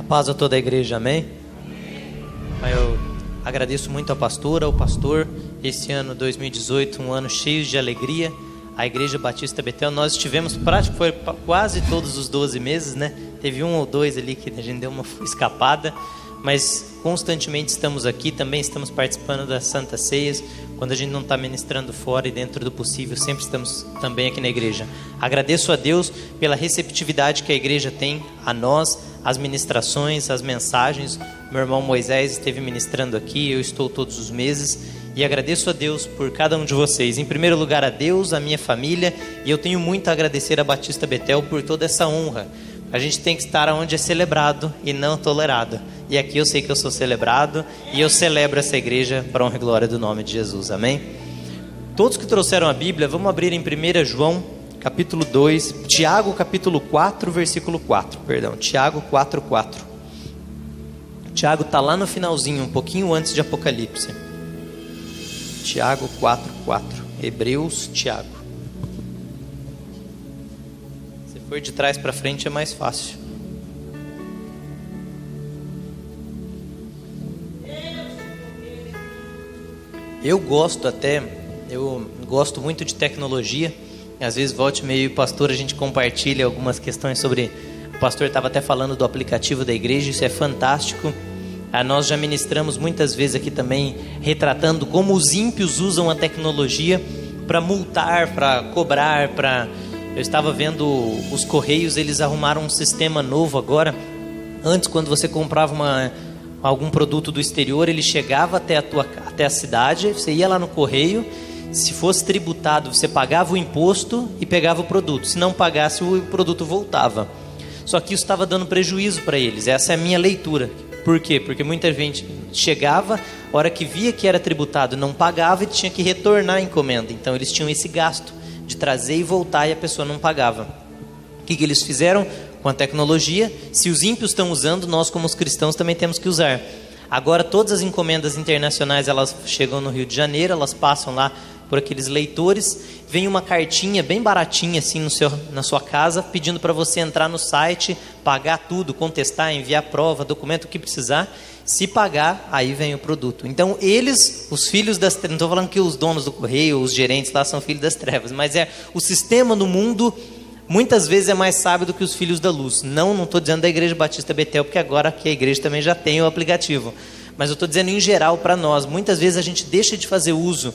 Paz a toda a igreja, amém? Pai, eu agradeço muito a pastora, ao pastor. Esse ano 2018, um ano cheio de alegria. A Igreja Batista Betel, nós estivemos foi quase todos os 12 meses, né? Teve um ou dois ali que a gente deu uma escapada, mas constantemente estamos aqui, também estamos participando das Santas Ceias. Quando a gente não está ministrando fora e dentro do possível, sempre estamos também aqui na igreja. Agradeço a Deus pela receptividade que a igreja tem a nós, as ministrações, as mensagens. Meu irmão Moisés esteve ministrando aqui, eu estou todos os meses. E agradeço a Deus por cada um de vocês. Em primeiro lugar a Deus, a minha família. E eu tenho muito a agradecer a Batista Betel por toda essa honra. A gente tem que estar onde é celebrado e não tolerado. E aqui eu sei que eu sou celebrado. E eu celebro essa igreja para a honra e glória do nome de Jesus. Amém? Todos que trouxeram a Bíblia, vamos abrir em 1 João, capítulo 2. Tiago, capítulo 4, versículo 4. Perdão, Tiago 4, 4. Tiago está lá no finalzinho, um pouquinho antes de Apocalipse. Tiago 4, 4. Hebreus, Tiago. Se for de trás para frente é mais fácil. Eu gosto muito de tecnologia. Às vezes volte meio pastor, a gente compartilha algumas questões sobre... O pastor estava até falando do aplicativo da igreja, isso é fantástico. Nós já ministramos muitas vezes aqui também, retratando como os ímpios usam a tecnologia para multar, para cobrar, Eu estava vendo os Correios, eles arrumaram um sistema novo agora. Antes, quando você comprava algum produto do exterior, ele chegava até a cidade, você ia lá no Correio, se fosse tributado, você pagava o imposto e pegava o produto. Se não pagasse, o produto voltava. Só que isso estava dando prejuízo para eles, essa é a minha leitura. Por quê? Porque muita gente chegava, a hora que via que era tributado, não pagava e tinha que retornar a encomenda. Então eles tinham esse gasto de trazer e voltar e a pessoa não pagava. O que eles fizeram com a tecnologia? Se os ímpios estão usando, nós como os cristãos também temos que usar. Agora todas as encomendas internacionais, elas chegam no Rio de Janeiro, elas passam lá por aqueles leitores, vem uma cartinha bem baratinha assim na sua casa, pedindo para você entrar no site, pagar tudo, contestar, enviar prova, documento, o que precisar. Se pagar, aí vem o produto. Então eles, os filhos das trevas, não estou falando que os donos do correio, os gerentes lá são filhos das trevas, mas o sistema no mundo muitas vezes é mais sábio do que os filhos da luz. Não estou dizendo da Igreja Batista Betel, porque agora aqui a igreja também já tem o aplicativo, mas eu estou dizendo em geral para nós. Muitas vezes a gente deixa de fazer uso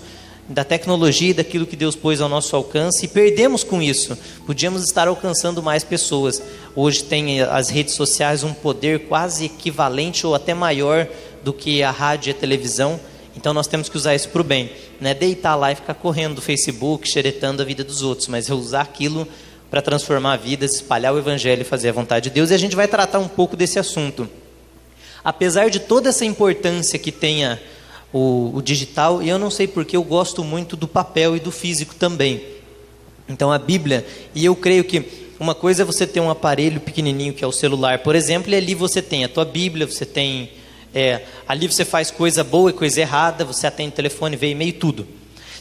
da tecnologia e daquilo que Deus pôs ao nosso alcance e perdemos com isso. Podíamos estar alcançando mais pessoas. Hoje tem as redes sociais um poder quase equivalente ou até maior do que a rádio e a televisão. Então nós temos que usar isso para o bem. Não é deitar lá e ficar correndo do Facebook, xeretando a vida dos outros, mas é usar aquilo para transformar vidas, espalhar o evangelho e fazer a vontade de Deus. E a gente vai tratar um pouco desse assunto. Apesar de toda essa importância que tenha o digital, e eu não sei porque eu gosto muito do papel e do físico também. Então a Bíblia, e eu creio que uma coisa é você ter um aparelho pequenininho que é o celular, por exemplo, e ali você tem a tua Bíblia, você tem ali você faz coisa boa e coisa errada, você atende telefone, vê e-mail, tudo.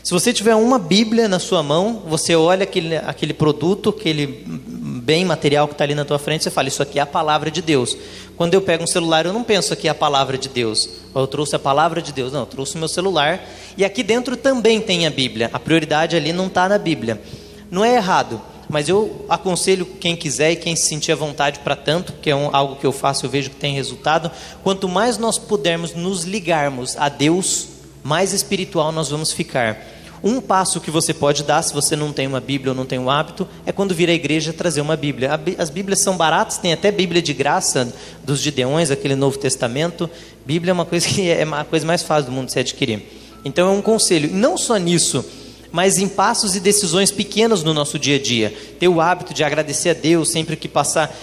Se você tiver uma Bíblia na sua mão, você olha aquele produto, aquele bem material que está ali na tua frente, você fala, isso aqui é a palavra de Deus. Quando eu pego um celular, eu não penso aqui é a palavra de Deus. Eu trouxe a palavra de Deus. Não, eu trouxe o meu celular. E aqui dentro também tem a Bíblia. A prioridade ali não está na Bíblia. Não é errado, mas eu aconselho quem quiser e quem se sentir à vontade para tanto, que é algo que eu faço, eu vejo que tem resultado. Quanto mais nós pudermos nos ligarmos a Deus, mais espiritual nós vamos ficar. Um passo que você pode dar, se você não tem uma Bíblia ou não tem um hábito, é quando vir à igreja trazer uma Bíblia. As Bíblias são baratas, tem até Bíblia de graça dos Gideões, aquele Novo Testamento. Bíblia é uma coisa que é a coisa mais fácil do mundo de se adquirir. Então é um conselho, não só nisso, mas em passos e decisões pequenas no nosso dia a dia. Ter o hábito de agradecer a Deus sempre que passar.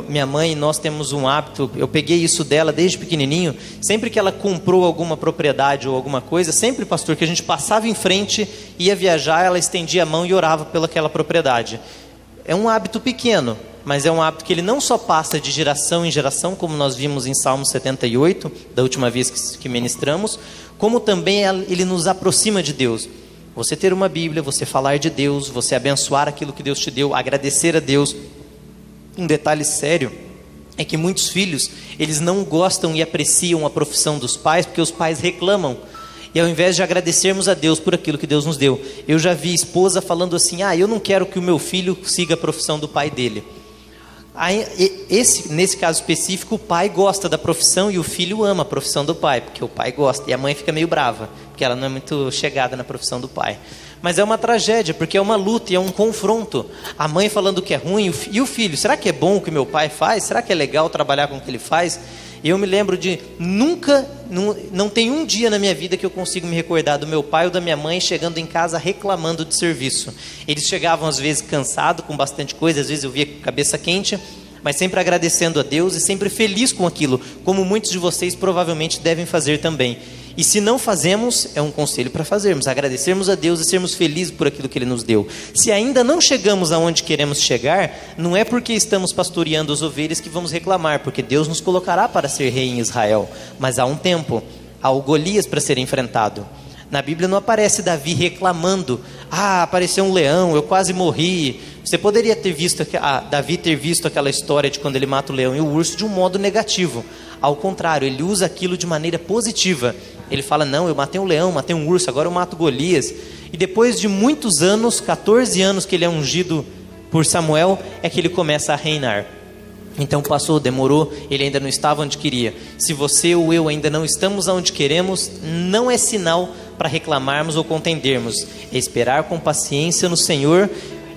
Minha mãe, nós temos um hábito, eu peguei isso dela desde pequenininho. Sempre que ela comprou alguma propriedade ou alguma coisa, sempre, pastor, que a gente passava em frente, ia viajar, ela estendia a mão e orava pelaquela propriedade. É um hábito pequeno, mas é um hábito que ele não só passa de geração em geração, como nós vimos em Salmo 78, da última vez que ministramos, como também ele nos aproxima de Deus. Você ter uma Bíblia, você falar de Deus, você abençoar aquilo que Deus te deu, agradecer a Deus. Um detalhe sério é que muitos filhos, eles não gostam e apreciam a profissão dos pais, porque os pais reclamam. E ao invés de agradecermos a Deus por aquilo que Deus nos deu, eu já vi esposa falando assim: eu não quero que o meu filho siga a profissão do pai dele. Nesse caso específico, o pai gosta da profissão e o filho ama a profissão do pai, porque o pai gosta, e a mãe fica meio brava, porque ela não é muito chegada na profissão do pai. Mas é uma tragédia, porque é uma luta e é um confronto. A mãe falando que é ruim, e o filho: será que é bom o que meu pai faz? Será que é legal trabalhar com o que ele faz? Eu me lembro de não tem um dia na minha vida que eu consigo me recordar do meu pai ou da minha mãe chegando em casa reclamando de serviço. Eles chegavam às vezes cansados, com bastante coisa, às vezes eu via com a cabeça quente, mas sempre agradecendo a Deus e sempre feliz com aquilo, como muitos de vocês provavelmente devem fazer também. E se não fazemos, é um conselho para fazermos, agradecermos a Deus e sermos felizes por aquilo que Ele nos deu. Se ainda não chegamos aonde queremos chegar, não é porque estamos pastoreando as ovelhas que vamos reclamar, porque Deus nos colocará para ser rei em Israel. Mas há um tempo, há o Golias para ser enfrentado. Na Bíblia não aparece Davi reclamando: apareceu um leão, eu quase morri. Você poderia ter visto, Davi ter visto aquela história de quando ele mata o leão e o urso de um modo negativo. Ao contrário, ele usa aquilo de maneira positiva. Ele fala: não, eu matei um leão, matei um urso, agora eu mato Golias. E depois de muitos anos, 14 anos que ele é ungido por Samuel, é que ele começa a reinar. Então demorou, ele ainda não estava onde queria. Se você ou eu ainda não estamos onde queremos, não é sinal para reclamarmos ou contendermos. É esperar com paciência no Senhor.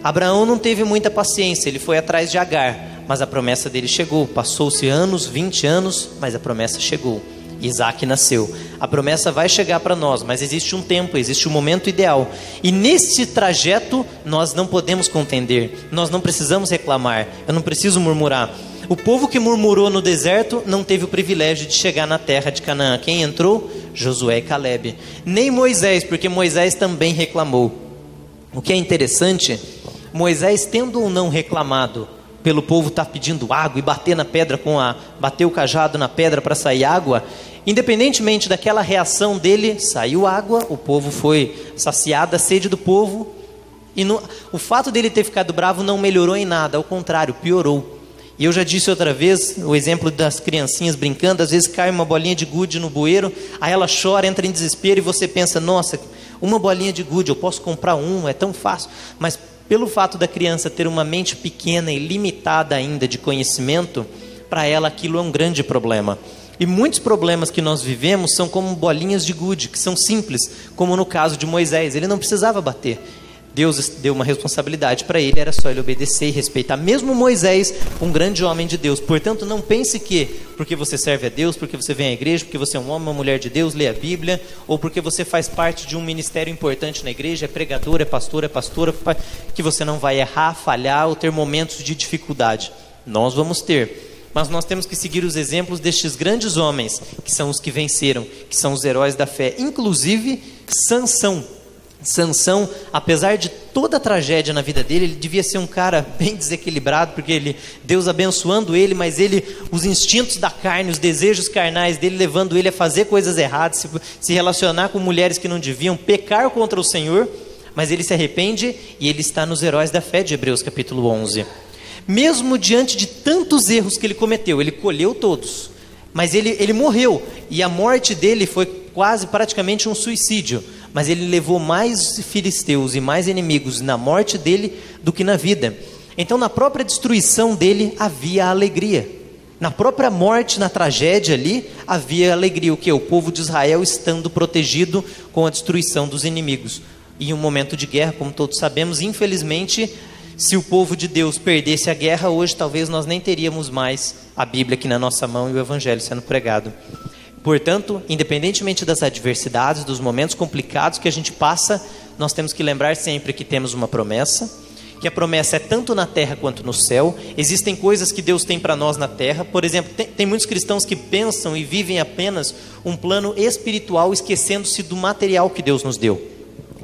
Abraão não teve muita paciência, ele foi atrás de Agar, mas a promessa dele chegou. Passou-se anos, 20 anos, mas a promessa chegou. Isaac nasceu. A promessa vai chegar para nós, mas existe um tempo, existe um momento ideal. E nesse trajeto nós não podemos contender, nós não precisamos reclamar, eu não preciso murmurar. O povo que murmurou no deserto não teve o privilégio de chegar na terra de Canaã. Quem entrou? Josué e Calebe. Nem Moisés, porque Moisés também reclamou. O que é interessante, Moisés tendo ou não reclamado pelo povo estar pedindo água e bater na pedra bater o cajado na pedra para sair água, independentemente daquela reação dele, saiu água, o povo foi saciado, a sede do povo, e o fato dele ter ficado bravo não melhorou em nada, ao contrário, piorou. E eu já disse outra vez, o exemplo das criancinhas brincando, às vezes cai uma bolinha de gude no bueiro, aí ela chora, entra em desespero e você pensa: nossa, uma bolinha de gude, eu posso comprar uma, é tão fácil. Mas pelo fato da criança ter uma mente pequena e limitada ainda de conhecimento, para ela aquilo é um grande problema. E muitos problemas que nós vivemos são como bolinhas de gude, que são simples, como no caso de Moisés, ele não precisava bater. Deus deu uma responsabilidade para ele, era só ele obedecer e respeitar. Mesmo Moisés, um grande homem de Deus. Portanto, não pense que porque você serve a Deus, porque você vem à igreja, porque você é um homem, uma mulher de Deus, lê a Bíblia, ou porque você faz parte de um ministério importante na igreja, é pregador, é pastora, que você não vai errar, falhar ou ter momentos de dificuldade. Nós vamos ter. Mas nós temos que seguir os exemplos destes grandes homens, que são os que venceram, que são os heróis da fé. Inclusive, Sansão, apesar de toda a tragédia na vida dele, ele devia ser um cara bem desequilibrado, porque Deus abençoando ele, mas os instintos da carne, os desejos carnais dele, levando ele a fazer coisas erradas, se relacionar com mulheres que não deviam, pecar contra o Senhor, mas ele se arrepende e ele está nos heróis da fé de Hebreus capítulo 11. Mesmo diante de tantos erros que ele cometeu, ele colheu todos, mas ele morreu, e a morte dele foi praticamente um suicídio. Mas ele levou mais filisteus e mais inimigos na morte dele do que na vida. Então, na própria destruição dele havia alegria. Na própria morte, na tragédia ali, havia alegria. O que? O povo de Israel estando protegido com a destruição dos inimigos. E em um momento de guerra, como todos sabemos, infelizmente, se o povo de Deus perdesse a guerra, hoje talvez nós nem teríamos mais a Bíblia aqui na nossa mão e o Evangelho sendo pregado. Portanto, independentemente das adversidades, dos momentos complicados que a gente passa, nós temos que lembrar sempre que temos uma promessa, que a promessa é tanto na terra quanto no céu. Existem coisas que Deus tem para nós na terra. Por exemplo, tem muitos cristãos que pensam e vivem apenas um plano espiritual, esquecendo-se do material que Deus nos deu.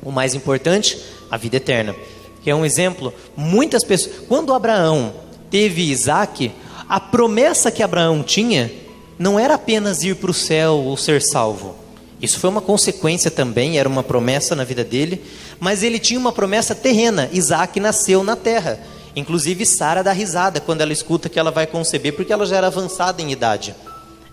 O mais importante, a vida eterna. Que é um exemplo, muitas pessoas... Quando Abraão teve Isaac, a promessa que Abraão tinha não era apenas ir para o céu ou ser salvo. Isso foi uma consequência também, era uma promessa na vida dele, mas ele tinha uma promessa terrena. Isaac nasceu na terra. Inclusive Sara dá risada quando ela escuta que ela vai conceber, porque ela já era avançada em idade.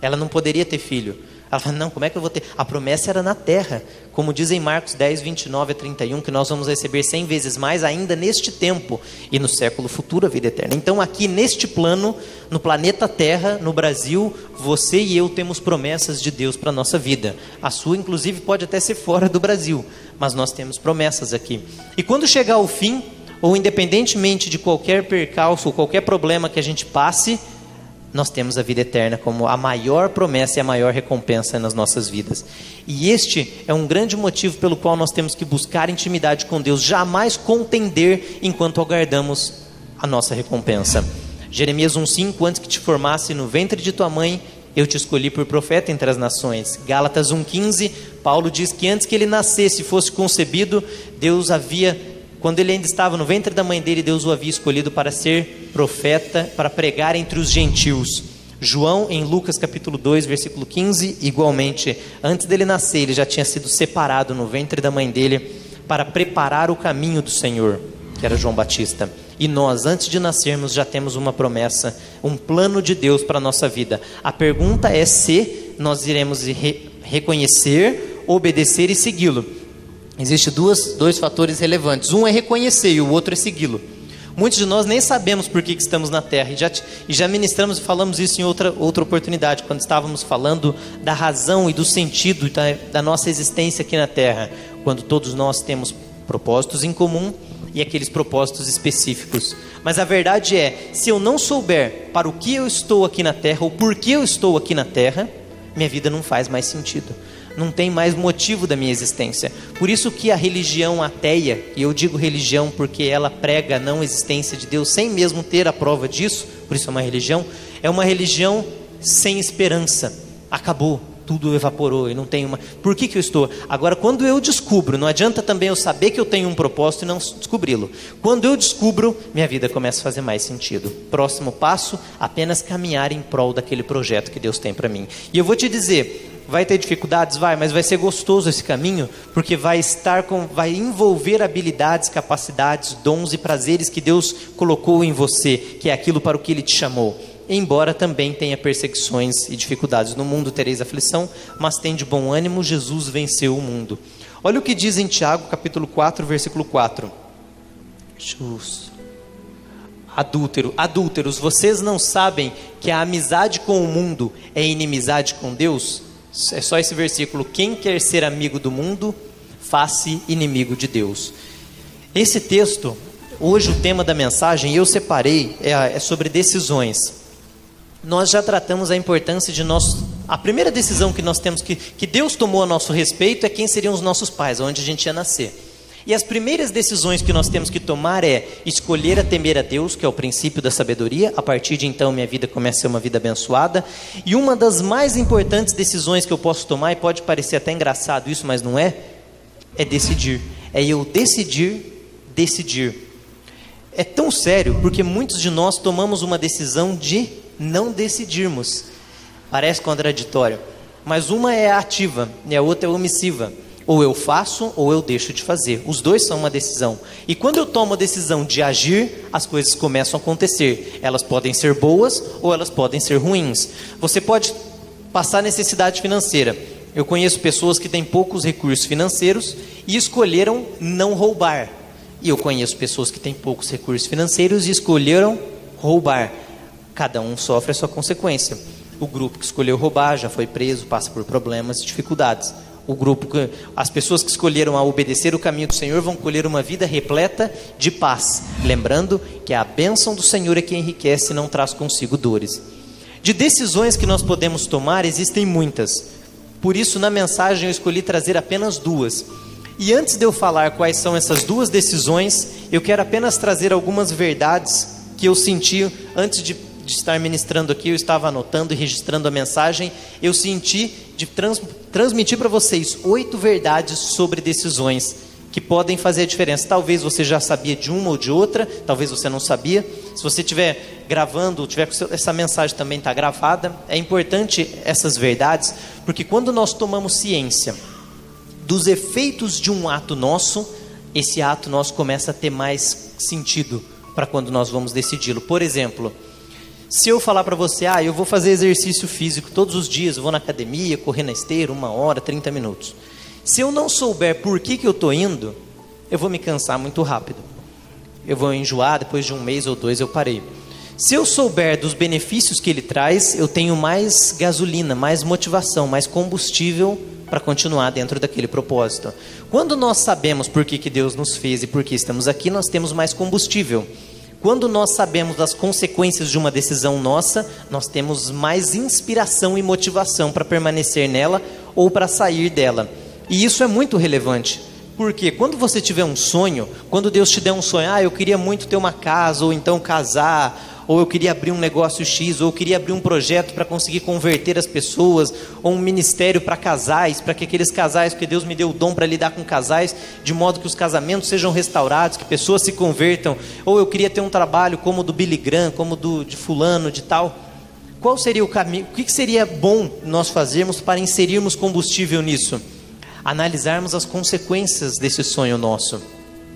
Ela não poderia ter filho. Ela fala, não, como é que eu vou ter? A promessa era na terra, como dizem Marcos 10, 29 a 31, que nós vamos receber 100 vezes mais ainda neste tempo e no século futuro a vida eterna. Então aqui neste plano, no planeta Terra, no Brasil, você e eu temos promessas de Deus para a nossa vida. A sua inclusive pode até ser fora do Brasil, mas nós temos promessas aqui. E quando chegar ao fim, ou independentemente de qualquer percalço ou qualquer problema que a gente passe, nós temos a vida eterna como a maior promessa e a maior recompensa nas nossas vidas. E este é um grande motivo pelo qual nós temos que buscar intimidade com Deus, jamais contender enquanto aguardamos a nossa recompensa. Jeremias 1,5, antes que te formasse no ventre de tua mãe, eu te escolhi por profeta entre as nações. Gálatas 1,15, Paulo diz que antes que ele nascesse, fosse concebido, Deus havia... Quando ele ainda estava no ventre da mãe dele, Deus o havia escolhido para ser profeta, para pregar entre os gentios. João, em Lucas capítulo 2, versículo 15, igualmente, antes dele nascer, ele já tinha sido separado no ventre da mãe dele para preparar o caminho do Senhor, que era João Batista. E nós, antes de nascermos, já temos uma promessa, um plano de Deus para a nossa vida. A pergunta é se nós iremos reconhecer, obedecer e segui-lo. Existem dois fatores relevantes. Um é reconhecer e o outro é segui-lo. Muitos de nós nem sabemos por que estamos na Terra. E já ministramos e falamos isso em outra oportunidade, quando estávamos falando da razão e do sentido da nossa existência aqui na Terra. Quando todos nós temos propósitos em comum e aqueles propósitos específicos. Mas a verdade é, se eu não souber para o que eu estou aqui na Terra, ou por que eu estou aqui na Terra, minha vida não faz mais sentido. Não tem mais motivo da minha existência. Por isso que a religião ateia, e eu digo religião porque ela prega a não existência de Deus, sem mesmo ter a prova disso, por isso é uma religião sem esperança. Acabou, tudo evaporou e não tem uma... Por que eu estou? Agora, quando eu descubro, não adianta também eu saber que eu tenho um propósito e não descobri-lo. Quando eu descubro, minha vida começa a fazer mais sentido. Próximo passo, apenas caminhar em prol daquele projeto que Deus tem para mim. E eu vou te dizer... Vai ter dificuldades? Vai, mas vai ser gostoso esse caminho, porque vai envolver habilidades, capacidades, dons e prazeres que Deus colocou em você, que é aquilo para o que Ele te chamou. Embora também tenha perseguições e dificuldades. No mundo tereis aflição, mas tem de bom ânimo, Jesus venceu o mundo. Olha o que diz em Tiago, capítulo 4, versículo 4. Adúlteros, vocês não sabem que a amizade com o mundo é inimizade com Deus? É só esse versículo. Quem quer ser amigo do mundo, faz-se inimigo de Deus. Esse texto, hoje o tema da mensagem, eu separei, é sobre decisões. Nós já tratamos a importância de a primeira decisão que nós temos, que Deus tomou a nosso respeito, é quem seriam os nossos pais, onde a gente ia nascer. E as primeiras decisões que nós temos que tomar é escolher a temer a Deus, que é o princípio da sabedoria. A partir de então minha vida começa a ser uma vida abençoada. E uma das mais importantes decisões que eu posso tomar, e pode parecer até engraçado isso, mas não é decidir. É eu decidir. É tão sério, porque muitos de nós tomamos uma decisão de não decidirmos. Parece contraditório, mas uma é ativa e a outra é omissiva. Ou eu faço ou eu deixo de fazer. Os dois são uma decisão. E quando eu tomo a decisão de agir, as coisas começam a acontecer. Elas podem ser boas ou elas podem ser ruins. Você pode passar necessidade financeira. Eu conheço pessoas que têm poucos recursos financeiros e escolheram não roubar. E eu conheço pessoas que têm poucos recursos financeiros e escolheram roubar. Cada um sofre a sua consequência. O grupo que escolheu roubar já foi preso, passa por problemas e dificuldades. As pessoas que escolheram a obedecer o caminho do Senhor vão colher uma vida repleta de paz, lembrando que a bênção do Senhor é que enriquece e não traz consigo dores. De decisões que nós podemos tomar, existem muitas. Por isso, na mensagem eu escolhi trazer apenas duas. E antes de eu falar quais são essas duas decisões, eu quero apenas trazer algumas verdades que eu senti antes de estar ministrando aqui. Eu estava anotando e registrando a mensagem. Eu senti de transmitir para vocês 8 verdades sobre decisões que podem fazer a diferença. Talvez você já sabia de uma ou de outra, talvez você não sabia. Se você estiver gravando, essa mensagem também está gravada. É importante essas verdades, porque quando nós tomamos ciência dos efeitos de um ato nosso, esse ato nosso começa a ter mais sentido para quando nós vamos decidi-lo. Por exemplo, se eu falar para você, eu vou fazer exercício físico todos os dias, eu vou na academia, correr na esteira, 1 hora, 30 minutos. Se eu não souber por que eu estou indo, eu vou me cansar muito rápido. Eu vou enjoar, depois de 1 mês ou 2 eu parei. Se eu souber dos benefícios que ele traz, eu tenho mais gasolina, mais motivação, mais combustível para continuar dentro daquele propósito. Quando nós sabemos por que Deus nos fez e por que estamos aqui, nós temos mais combustível. Quando nós sabemos das consequências de uma decisão nossa, nós temos mais inspiração e motivação para permanecer nela ou para sair dela. E isso é muito relevante, porque quando você tiver um sonho, quando Deus te der um sonho, eu queria muito ter uma casa, ou então casar, ou eu queria abrir um negócio X, ou eu queria abrir um projeto para conseguir converter as pessoas, ou um ministério para casais, para que aqueles casais, porque Deus me deu o dom para lidar com casais, de modo que os casamentos sejam restaurados, que pessoas se convertam, ou eu queria ter um trabalho como o do Billy Graham, como de fulano, de tal. Qual seria o caminho? O que seria bom nós fazermos para inserirmos combustível nisso? Analisarmos as consequências desse sonho nosso.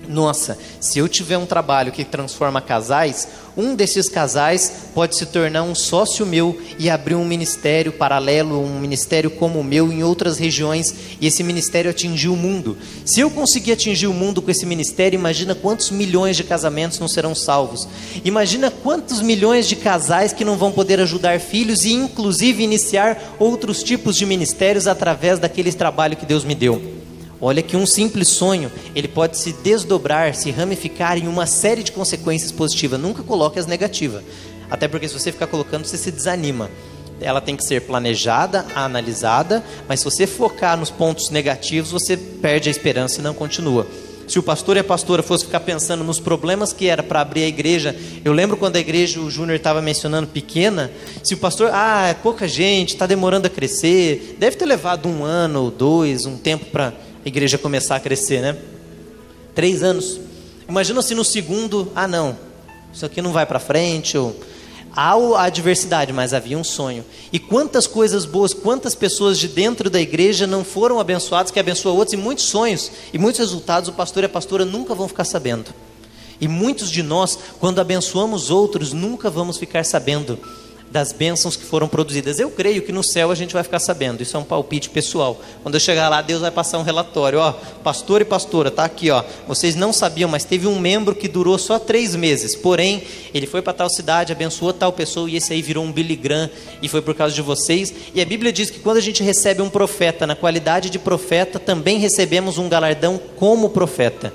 Nossa, se eu tiver um trabalho que transforma casais, um desses casais pode se tornar um sócio meu e abrir um ministério paralelo, um ministério como o meu em outras regiões, e esse ministério atingir o mundo. Se eu conseguir atingir o mundo com esse ministério, imagina quantos milhões de casamentos não serão salvos. Imagina quantos milhões de casais que não vão poder ajudar filhos e inclusive iniciar outros tipos de ministérios através daquele trabalho que Deus me deu. Olha que um simples sonho, ele pode se desdobrar, se ramificar em uma série de consequências positivas. Nunca coloque as negativas. Até porque se você ficar colocando, você se desanima. Ela tem que ser planejada, analisada, mas se você focar nos pontos negativos, você perde a esperança e não continua. Se o pastor e a pastora fossem ficar pensando nos problemas que era para abrir a igreja, eu lembro quando a igreja, o Júnior estava mencionando pequena, se o pastor, é pouca gente, está demorando a crescer, deve ter levado 1 ano ou 2, um tempo para a igreja começar a crescer, né? 3 anos. Imagina se no segundo, não, isso aqui não vai para frente, ou há a adversidade, mas havia um sonho. E quantas coisas boas, quantas pessoas de dentro da igreja não foram abençoadas, que abençoam outros, e muitos sonhos, e muitos resultados, o pastor e a pastora nunca vão ficar sabendo. E muitos de nós, quando abençoamos outros, nunca vamos ficar sabendo das bênçãos que foram produzidas. Eu creio que no céu a gente vai ficar sabendo. Isso é um palpite pessoal. Quando eu chegar lá, Deus vai passar um relatório. Pastor e pastora, tá aqui, vocês não sabiam, mas teve um membro que durou só 3 meses. Porém, ele foi para tal cidade, abençoou tal pessoa, e esse aí virou um Billy Graham, e foi por causa de vocês. E a Bíblia diz que quando a gente recebe um profeta, na qualidade de profeta, também recebemos um galardão como profeta.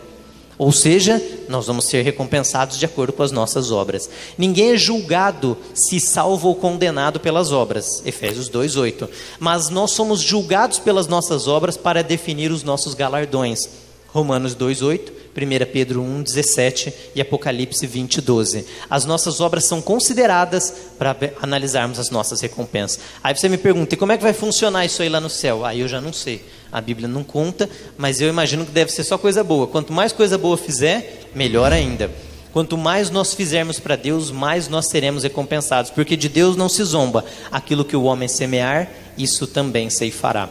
Ou seja, nós vamos ser recompensados de acordo com as nossas obras. Ninguém é julgado se salvo ou condenado pelas obras. Efésios 2:8. Mas nós somos julgados pelas nossas obras para definir os nossos galardões. Romanos 2:8, 1 Pedro 1:17 e Apocalipse 20:12. As nossas obras são consideradas para analisarmos as nossas recompensas. Aí você me pergunta, e como é que vai funcionar isso aí lá no céu? Aí eu já não sei. A Bíblia não conta, mas eu imagino que deve ser só coisa boa. Quanto mais coisa boa fizer, melhor ainda. Quanto mais nós fizermos para Deus, mais nós seremos recompensados. Porque de Deus não se zomba. Aquilo que o homem semear, isso também ceifará.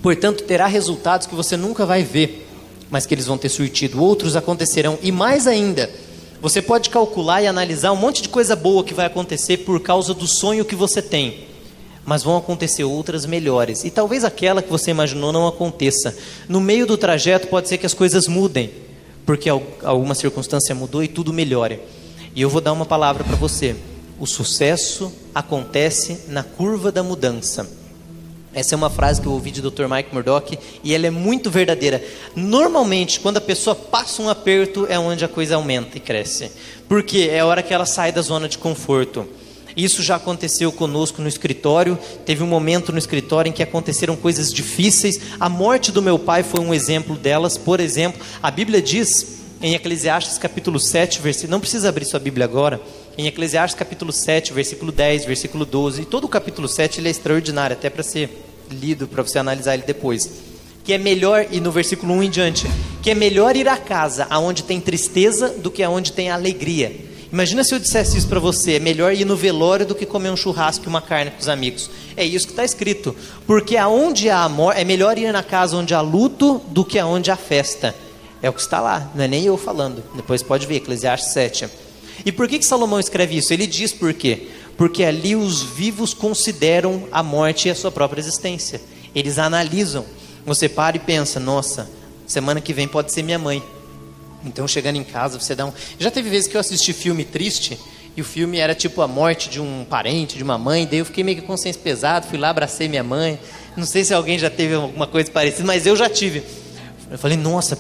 Portanto, terá resultados que você nunca vai ver, mas que eles vão ter surtido. Outros acontecerão. E mais ainda, você pode calcular e analisar um monte de coisa boa que vai acontecer por causa do sonho que você tem. Mas vão acontecer outras melhores. E talvez aquela que você imaginou não aconteça. No meio do trajeto pode ser que as coisas mudem, porque alguma circunstância mudou e tudo melhora. E eu vou dar uma palavra para você. O sucesso acontece na curva da mudança. Essa é uma frase que eu ouvi de Dr. Mike Murdock e ela é muito verdadeira. Normalmente, quando a pessoa passa um aperto, é onde a coisa aumenta e cresce. Porque é a hora que ela sai da zona de conforto. Isso já aconteceu conosco no escritório. Teve um momento no escritório em que aconteceram coisas difíceis. A morte do meu pai foi um exemplo delas. Por exemplo, a Bíblia diz em Eclesiastes capítulo 7, não precisa abrir sua Bíblia agora, em Eclesiastes capítulo 7, versículo 10, versículo 12, e todo o capítulo 7 ele é extraordinário, até para ser lido, para você analisar ele depois, que é melhor, e no versículo 1 em diante, que é melhor ir à casa aonde tem tristeza do que aonde tem alegria. Imagina se eu dissesse isso para você, é melhor ir no velório do que comer um churrasco e uma carne com os amigos. É isso que está escrito, porque aonde há amor, é melhor ir na casa onde há luto do que aonde há festa. É o que está lá, não é nem eu falando. Depois pode ver, Eclesiastes 7. E por que Salomão escreve isso? Ele diz por quê? Porque ali os vivos consideram a morte e a sua própria existência. Eles analisam. Você para e pensa, nossa, semana que vem pode ser minha mãe. Então chegando em casa você dá um... Já teve vezes que eu assisti filme triste e o filme era tipo a morte de um parente, de uma mãe. Daí eu fiquei meio que com consciência pesada, fui lá, abracei minha mãe. Não sei se alguém já teve alguma coisa parecida, mas eu já tive. Eu falei, nossa,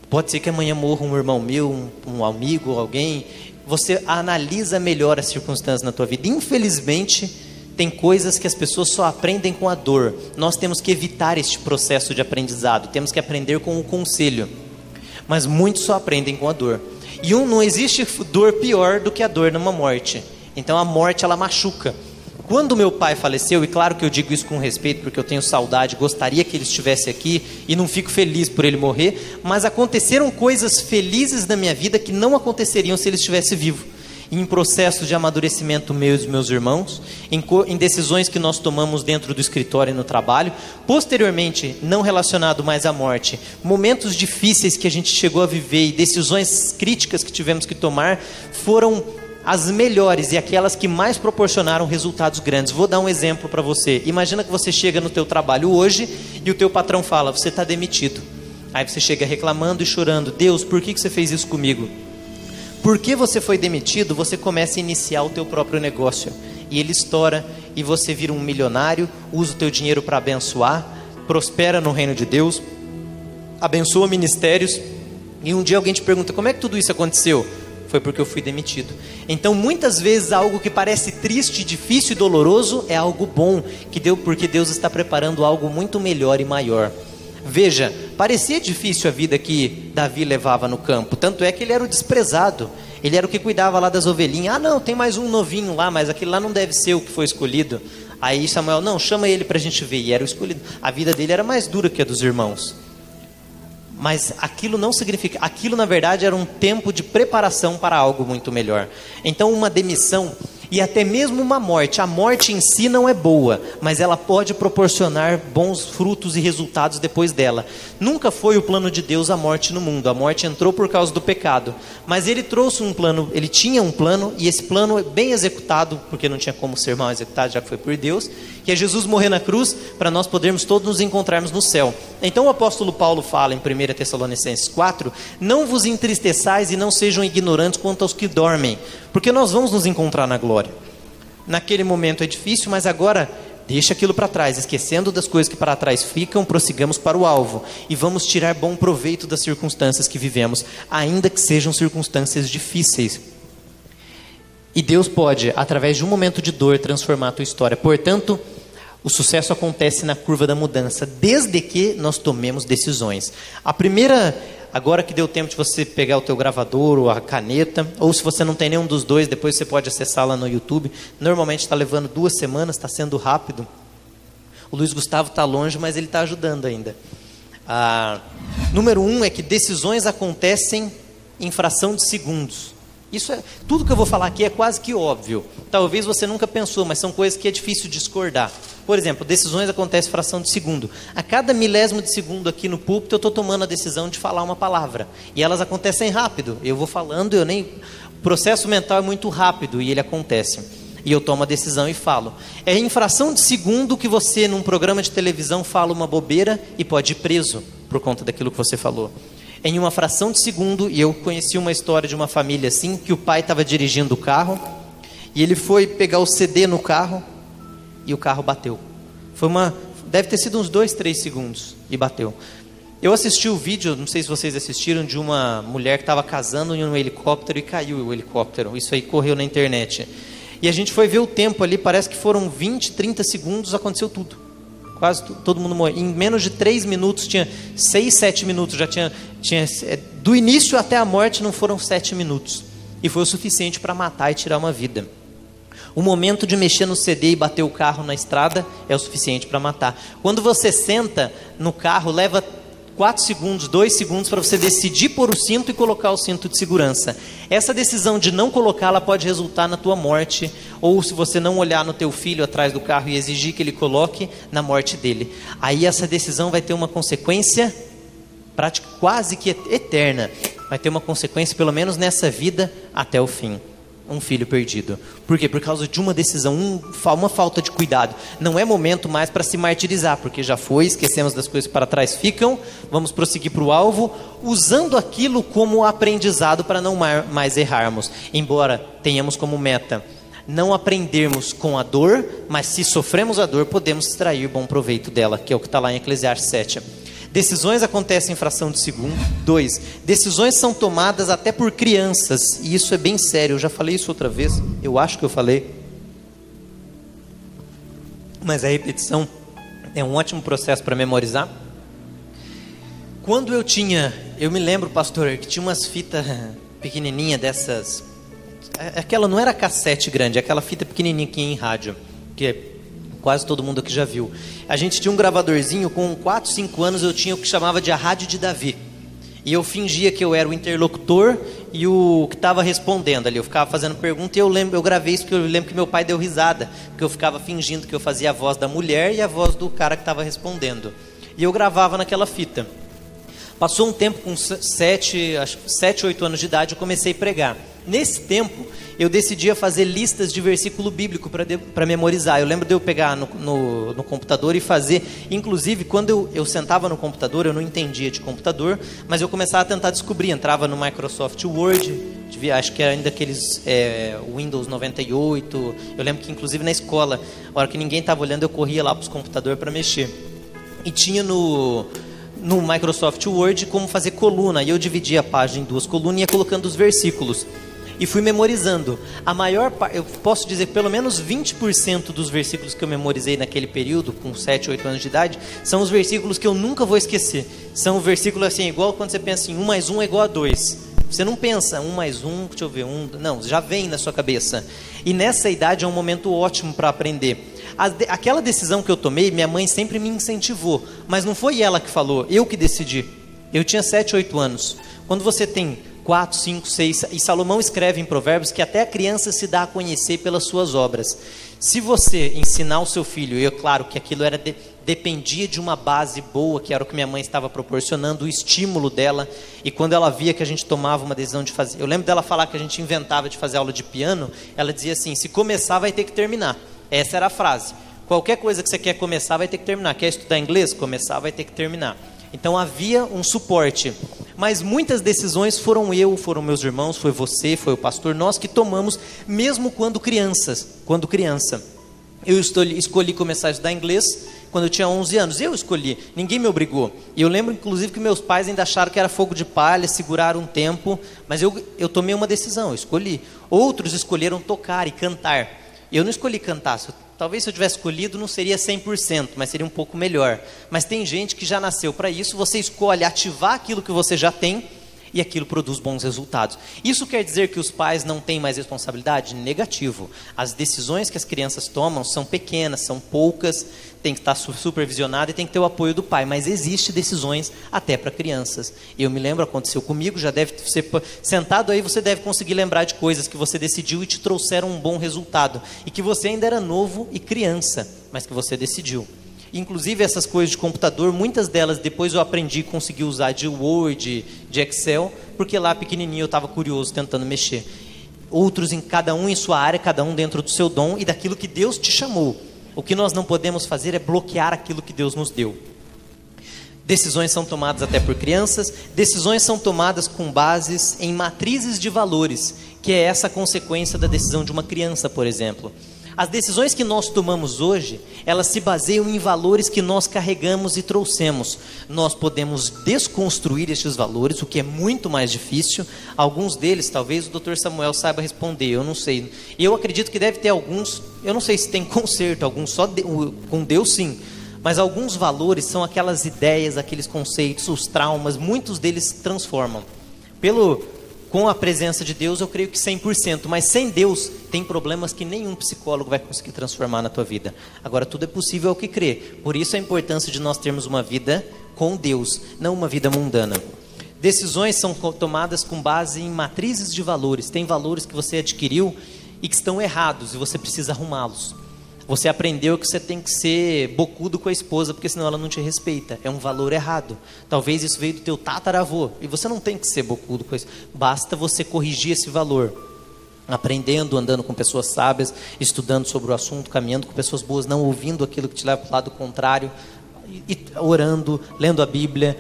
pode ser que amanhã morra um irmão meu, um amigo, alguém. Você analisa melhor as circunstâncias na tua vida. Infelizmente, tem coisas que as pessoas só aprendem com a dor. Nós temos que evitar este processo de aprendizado. Temos que aprender com o conselho. Mas muitos só aprendem com a dor. E não existe dor pior do que a dor numa morte. Então a morte, ela machuca. Quando meu pai faleceu, e claro que eu digo isso com respeito, porque eu tenho saudade, gostaria que ele estivesse aqui, e não fico feliz por ele morrer, mas aconteceram coisas felizes na minha vida que não aconteceriam se ele estivesse vivo. Em processos de amadurecimento meu e dos meus irmãos, em decisões que nós tomamos dentro do escritório e no trabalho, posteriormente, não relacionado mais à morte, momentos difíceis que a gente chegou a viver e decisões críticas que tivemos que tomar, foram as melhores e aquelas que mais proporcionaram resultados grandes. Vou dar um exemplo para você. Imagina que você chega no teu trabalho hoje e o teu patrão fala, você está demitido. Aí você chega reclamando e chorando, Deus, por que você fez isso comigo? Porque você foi demitido, você começa a iniciar o teu próprio negócio. E ele estoura e você vira um milionário, usa o teu dinheiro para abençoar, prospera no reino de Deus, abençoa ministérios. E um dia alguém te pergunta, como é que tudo isso aconteceu? Foi porque eu fui demitido. Então muitas vezes algo que parece triste, difícil e doloroso é algo bom, porque Deus está preparando algo muito melhor e maior. Veja, parecia difícil a vida que Davi levava no campo, tanto é que ele era o desprezado, ele era o que cuidava lá das ovelhinhas. Ah não, tem mais um novinho lá, mas aquele lá não deve ser o que foi escolhido. Aí Samuel, não, chama ele para a gente ver, e era o escolhido. A vida dele era mais dura que a dos irmãos. Mas aquilo não significa, aquilo na verdade era um tempo de preparação para algo muito melhor. Então uma demissão e até mesmo uma morte, a morte em si não é boa, mas ela pode proporcionar bons frutos e resultados depois dela. Nunca foi o plano de Deus a morte no mundo, a morte entrou por causa do pecado, mas ele trouxe um plano, ele tinha um plano, e esse plano é bem executado, porque não tinha como ser mal executado, já que foi por Deus, que é Jesus morrer na cruz, para nós podermos todos nos encontrarmos no céu. Então o apóstolo Paulo fala em 1 Tessalonicenses 4, não vos entristeçais e não sejam ignorantes quanto aos que dormem, porque nós vamos nos encontrar na glória. Naquele momento é difícil, mas agora deixa aquilo para trás, esquecendo das coisas que para trás ficam, prossigamos para o alvo, e vamos tirar bom proveito das circunstâncias que vivemos, ainda que sejam circunstâncias difíceis. E Deus pode, através de um momento de dor, transformar a tua história. Portanto, o sucesso acontece na curva da mudança, desde que nós tomemos decisões. A primeira, agora que deu tempo de você pegar o teu gravador ou a caneta, ou se você não tem nenhum dos dois, depois você pode acessar lá no YouTube. Normalmente está levando 2 semanas, está sendo rápido. O Luiz Gustavo está longe, mas ele está ajudando ainda. Número 1 é que decisões acontecem em fração de segundos. Isso é, tudo que eu vou falar aqui é quase que óbvio. Talvez você nunca pensou, mas são coisas que é difícil discordar. Por exemplo, decisões acontecem em fração de segundo. A cada milésimo de segundo aqui no púlpito eu estou tomando a decisão de falar uma palavra. E elas acontecem rápido. Eu vou falando, o processo mental é muito rápido e ele acontece. E eu tomo a decisão e falo. É em fração de segundo que você, num programa de televisão, fala uma bobeira e pode ir preso por conta daquilo que você falou. Em uma fração de segundo, e eu conheci uma história de uma família assim, que o pai estava dirigindo o carro, e ele foi pegar o CD no carro, e o carro bateu. Deve ter sido uns 2, 3 segundos, e bateu. Eu assisti o vídeo, não sei se vocês assistiram, de uma mulher que estava casando em um helicóptero, e caiu o helicóptero. Isso aí correu na internet. E a gente foi ver o tempo ali, parece que foram 20, 30 segundos, aconteceu tudo. Quase todo mundo morreu. Em menos de 3 minutos, tinha 6, 7 minutos, já tinha do início até a morte não foram 7 minutos. E foi o suficiente para matar e tirar uma vida. O momento de mexer no CD e bater o carro na estrada é o suficiente para matar. Quando você senta no carro, leva 4 segundos, 2 segundos para você decidir pôr o cinto e colocar o cinto de segurança. Essa decisão de não colocá-la pode resultar na tua morte, ou se você não olhar no teu filho atrás do carro e exigir que ele coloque, na morte dele. Aí essa decisão vai ter uma consequência prática quase que eterna, vai ter uma consequência, pelo menos nessa vida, até o fim. Um filho perdido. Por quê? Por causa de uma decisão, uma falta de cuidado. Não é momento mais para se martirizar, porque já foi, esquecemos das coisas que para trás ficam, vamos prosseguir para o alvo, usando aquilo como aprendizado para não mais errarmos. Embora tenhamos como meta não aprendermos com a dor, mas se sofremos a dor, podemos extrair bom proveito dela, que é o que está lá em Eclesiastes 7. Decisões acontecem em fração de segundo. 2. Decisões são tomadas até por crianças. E isso é bem sério. Eu já falei isso outra vez. Eu acho que eu falei. Mas a repetição é um ótimo processo para memorizar. Quando eu me lembro, pastor, que tinha umas fitas pequenininhas dessas. Aquela não era cassete grande, aquela fita pequenininha que ia em rádio. Que quase todo mundo aqui já viu. A gente tinha um gravadorzinho, com 4, 5 anos eu tinha o que chamava de a rádio de Davi. E eu fingia que eu era o interlocutor e o que estava respondendo ali. Eu ficava fazendo pergunta e eu gravei isso porque eu lembro que meu pai deu risada. Porque eu ficava fingindo que eu fazia a voz da mulher e a voz do cara que estava respondendo. E eu gravava naquela fita. Passou um tempo, com 7, 8 anos de idade, eu comecei a pregar. Nesse tempo, eu decidia fazer listas de versículo bíblico para memorizar. Eu lembro de eu pegar no computador e fazer. Inclusive, quando eu sentava no computador, eu não entendia de computador, mas eu começava a tentar descobrir. Entrava no Microsoft Word, acho que era ainda aqueles Windows 98. Eu lembro que, inclusive, na escola, a hora que ninguém estava olhando, eu corria lá para os computadores para mexer. E tinha no Microsoft Word como fazer coluna. E eu dividia a página em 2 colunas e ia colocando os versículos. E fui memorizando. Eu posso dizer, pelo menos 20% dos versículos que eu memorizei naquele período, com 7, 8 anos de idade, são os versículos que eu nunca vou esquecer. São versículos assim, igual quando você pensa em 1 mais 1 é igual a 2. Você não pensa 1 mais 1, deixa eu ver, 1, não, já vem na sua cabeça. E nessa idade é um momento ótimo para aprender. Aquela decisão que eu tomei, minha mãe sempre me incentivou, mas não foi ela que falou, eu que decidi. Eu tinha 7, 8 anos. Quando você tem 4, 5, 6, e Salomão escreve em Provérbios que até a criança se dá a conhecer pelas suas obras. Se você ensinar o seu filho, e é claro que aquilo dependia de uma base boa, que era o que minha mãe estava proporcionando, o estímulo dela, e quando ela via que a gente tomava uma decisão de fazer, eu lembro dela falar que a gente inventava de fazer aula de piano, ela dizia assim, se começar vai ter que terminar. Essa era a frase. Qualquer coisa que você quer começar vai ter que terminar. Quer estudar inglês? Começar vai ter que terminar. Então havia um suporte. Mas muitas decisões foram meus irmãos, foi você, foi o pastor, nós que tomamos, mesmo quando criança. Eu escolhi começar a estudar inglês quando eu tinha 11 anos. Eu escolhi, ninguém me obrigou. E eu lembro, inclusive, que meus pais ainda acharam que era fogo de palha, seguraram um tempo. Mas eu tomei uma decisão, eu escolhi. Outros escolheram tocar e cantar. Eu não escolhi cantar. Talvez se eu tivesse escolhido não seria 100%, mas seria um pouco melhor. Mas tem gente que já nasceu para isso, você escolhe ativar aquilo que você já tem e aquilo produz bons resultados. Isso quer dizer que os pais não têm mais responsabilidade? Negativo. As decisões que as crianças tomam são pequenas, são poucas, tem que estar supervisionado e tem que ter o apoio do pai, mas existe decisões até para crianças. Eu me lembro, aconteceu comigo, já deve ser sentado aí, você deve conseguir lembrar de coisas que você decidiu e te trouxeram um bom resultado, e que você ainda era novo e criança, mas que você decidiu. Inclusive essas coisas de computador, muitas delas depois eu aprendi e consegui usar de Word, de Excel, porque lá pequenininho eu estava curioso tentando mexer. Outros cada um em sua área, cada um dentro do seu dom e daquilo que Deus te chamou. O que nós não podemos fazer é bloquear aquilo que Deus nos deu. Decisões são tomadas até por crianças, decisões são tomadas com bases em matrizes de valores, que é essa consequência da decisão de uma criança, por exemplo. As decisões que nós tomamos hoje, elas se baseiam em valores que nós carregamos e trouxemos. Nós podemos desconstruir estes valores, o que é muito mais difícil. Alguns deles, talvez o Dr. Samuel saiba responder, eu não sei. E eu acredito que deve ter alguns, eu não sei se tem conserto, alguns só com Deus sim. Mas alguns valores são aquelas ideias, aqueles conceitos, os traumas, muitos deles transformam. Com a presença de Deus, eu creio que 100%, mas sem Deus, tem problemas que nenhum psicólogo vai conseguir transformar na tua vida. Agora, tudo é possível ao que crê. Por isso a importância de nós termos uma vida com Deus, não uma vida mundana. Decisões são tomadas com base em matrizes de valores. Tem valores que você adquiriu e que estão errados e você precisa arrumá-los. Você aprendeu que você tem que ser bocudo com a esposa, porque senão ela não te respeita. É um valor errado. Talvez isso veio do teu tataravô. E você não tem que ser bocudo com isso. Basta você corrigir esse valor. Aprendendo, andando com pessoas sábias, estudando sobre o assunto, caminhando com pessoas boas, não ouvindo aquilo que te leva para o lado contrário, e orando, lendo a Bíblia,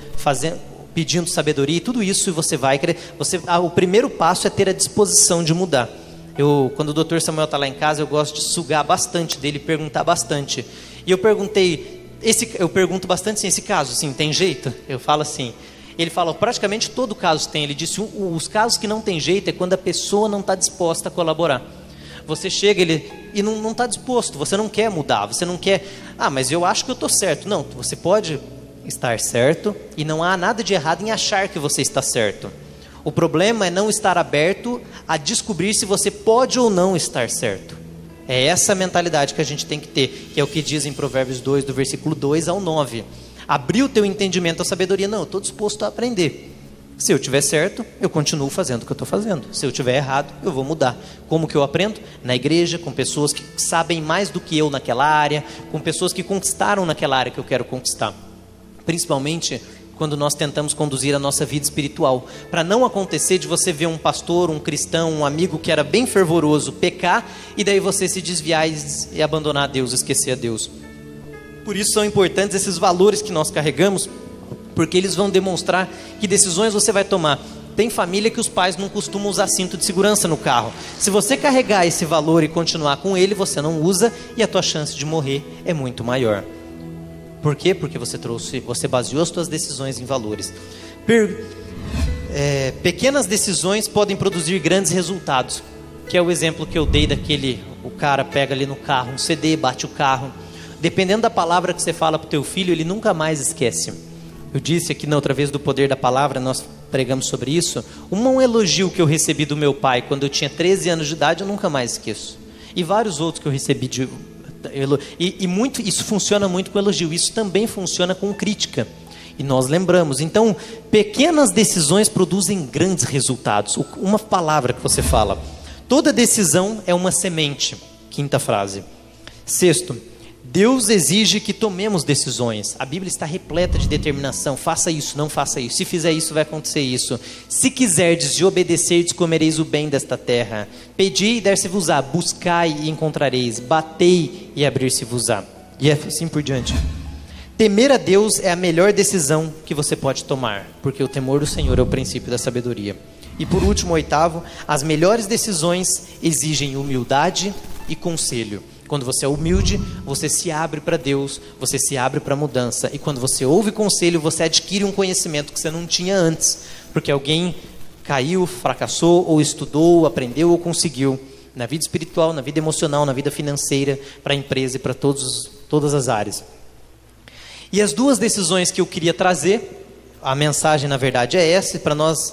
pedindo sabedoria, e tudo isso você vai querer. O primeiro passo é ter a disposição de mudar. Quando o Dr. Samuel está lá em casa, eu gosto de sugar bastante dele, perguntar bastante. E eu pergunto bastante assim, esse caso, assim, tem jeito? Eu falo assim. Ele fala, praticamente todo caso tem. Ele disse, os casos que não tem jeito é quando a pessoa não está disposta a colaborar. Você chega e não está disposto, você não quer mudar, você não quer, mas eu acho que eu estou certo. Não, você pode estar certo e não há nada de errado em achar que você está certo. O problema é não estar aberto a descobrir se você pode ou não estar certo. É essa mentalidade que a gente tem que ter, que é o que diz em Provérbios 2, do versículo 2 ao 9. Abrir o teu entendimento à sabedoria. Não, eu estou disposto a aprender. Se eu estiver certo, eu continuo fazendo o que eu estou fazendo. Se eu estiver errado, eu vou mudar. Como que eu aprendo? Na igreja, com pessoas que sabem mais do que eu naquela área, com pessoas que conquistaram naquela área que eu quero conquistar. Principalmente quando nós tentamos conduzir a nossa vida espiritual, para não acontecer de você ver um pastor, um cristão, um amigo que era bem fervoroso pecar, e daí você se desviar e abandonar a Deus, esquecer a Deus. Por isso são importantes esses valores que nós carregamos, porque eles vão demonstrar que decisões você vai tomar. Tem família que os pais não costumam usar cinto de segurança no carro. Se você carregar esse valor e continuar com ele, você não usa, e a tua chance de morrer é muito maior. Por quê? Porque você baseou as suas decisões em valores. Pequenas decisões podem produzir grandes resultados, que é o exemplo que eu dei o cara pega ali no carro um CD, bate o carro. Dependendo da palavra que você fala para o teu filho, ele nunca mais esquece. Eu disse aqui na outra vez do poder da palavra, nós pregamos sobre isso. Um elogio que eu recebi do meu pai quando eu tinha 13 anos de idade, eu nunca mais esqueço. E vários outros que eu recebi isso funciona muito com elogio. Isso também funciona com crítica. E nós lembramos. Então, pequenas decisões produzem grandes resultados. Uma palavra que você fala. Toda decisão é uma semente. Quinta frase. Sexto, Deus exige que tomemos decisões. A Bíblia está repleta de determinação. Faça isso, não faça isso. Se fizer isso, vai acontecer isso. Se quiserdes de obedecer, comereis o bem desta terra. Pedi e dar-se-vos-á. Buscai e encontrareis. Batei e abrir-se-vos-á. E assim por diante. Temer a Deus é a melhor decisão que você pode tomar, porque o temor do Senhor é o princípio da sabedoria. E por último, oitavo, as melhores decisões exigem humildade e conselho. Quando você é humilde, você se abre para Deus, você se abre para a mudança. E quando você ouve conselho, você adquire um conhecimento que você não tinha antes. Porque alguém caiu, fracassou, ou estudou, aprendeu ou conseguiu. Na vida espiritual, na vida emocional, na vida financeira, para a empresa e para todas as áreas. E as duas decisões que eu queria trazer, a mensagem na verdade é essa, para nós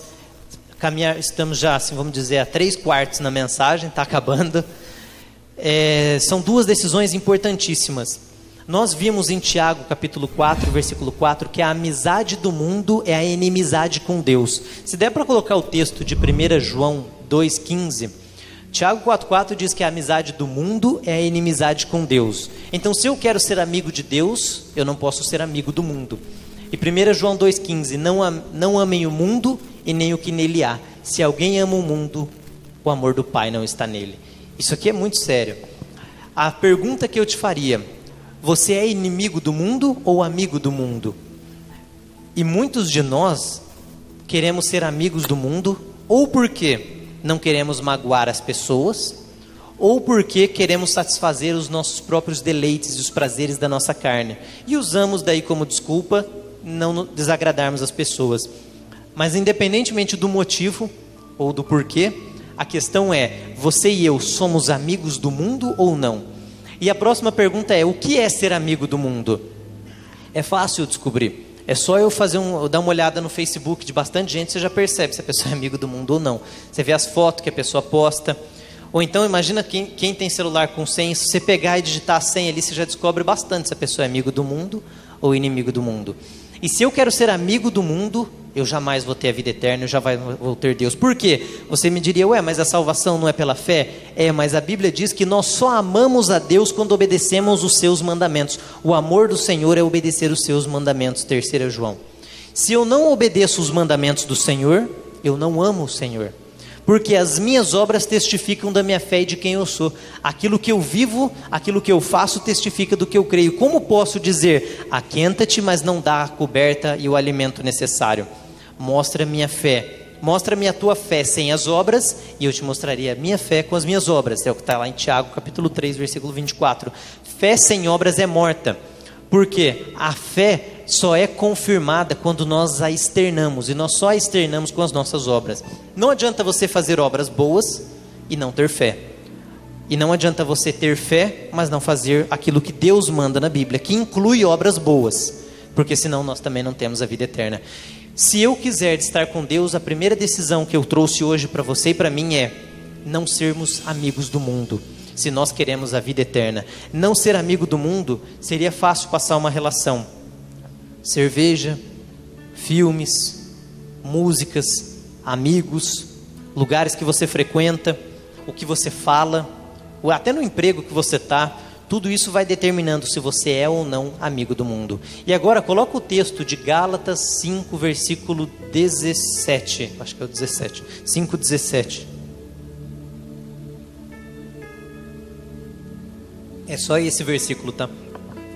caminhar, estamos já, assim, vamos dizer, a 3/4 na mensagem, está acabando. São duas decisões importantíssimas. Nós vimos em Tiago capítulo 4, versículo 4, que a amizade do mundo é a inimizade com Deus. Se der para colocar o texto de 1 João 2,15, Tiago 4,4 diz que a amizade do mundo é a inimizade com Deus. Então, se eu quero ser amigo de Deus, eu não posso ser amigo do mundo. E 1 João 2,15, não amem o mundo e nem o que nele há. Se alguém ama o mundo, o amor do Pai não está nele. Isso aqui é muito sério. A pergunta que eu te faria: você é inimigo do mundo ou amigo do mundo? E muitos de nós queremos ser amigos do mundo, ou porque não queremos magoar as pessoas, ou porque queremos satisfazer os nossos próprios deleites e os prazeres da nossa carne. E usamos daí como desculpa não desagradarmos as pessoas. Mas independentemente do motivo ou do porquê, a questão é: você e eu somos amigos do mundo ou não? E a próxima pergunta é: o que é ser amigo do mundo? É fácil descobrir. É só eu dar uma olhada no Facebook de bastante gente, você já percebe se a pessoa é amigo do mundo ou não. Você vê as fotos que a pessoa posta. Ou então imagina quem tem celular com senha, se você pegar e digitar a senha ali, você já descobre bastante se a pessoa é amigo do mundo ou inimigo do mundo. E se eu quero ser amigo do mundo, eu jamais vou ter a vida eterna, eu jamais vou ter Deus. Por quê? Você me diria, mas a salvação não é pela fé? Mas a Bíblia diz que nós só amamos a Deus quando obedecemos os seus mandamentos. O amor do Senhor é obedecer os seus mandamentos, 3 João. Se eu não obedeço os mandamentos do Senhor, eu não amo o Senhor. Porque as minhas obras testificam da minha fé e de quem eu sou. Aquilo que eu vivo, aquilo que eu faço testifica do que eu creio. Como posso dizer, aquenta-te, mas não dá a coberta e o alimento necessário? Mostra a minha fé, mostra-me a tua fé sem as obras, e eu te mostrarei a minha fé com as minhas obras. É o que está lá em Tiago, capítulo 3, versículo 24. Fé sem obras é morta. Porque a fé só é confirmada quando nós a externamos, e nós só a externamos com as nossas obras. Não adianta você fazer obras boas e não ter fé. E não adianta você ter fé, mas não fazer aquilo que Deus manda na Bíblia, que inclui obras boas, porque senão nós também não temos a vida eterna. Se eu quiser estar com Deus, a primeira decisão que eu trouxe hoje para você e para mim é não sermos amigos do mundo. Se nós queremos a vida eterna, não ser amigo do mundo, seria fácil passar uma relação. Cerveja, filmes, músicas, amigos, lugares que você frequenta, o que você fala, ou até no emprego que você está. Tudo isso vai determinando se você é ou não amigo do mundo. E agora coloca o texto de Gálatas 5, versículo 17. Acho que é o 17. 5, 17. É só esse versículo, tá?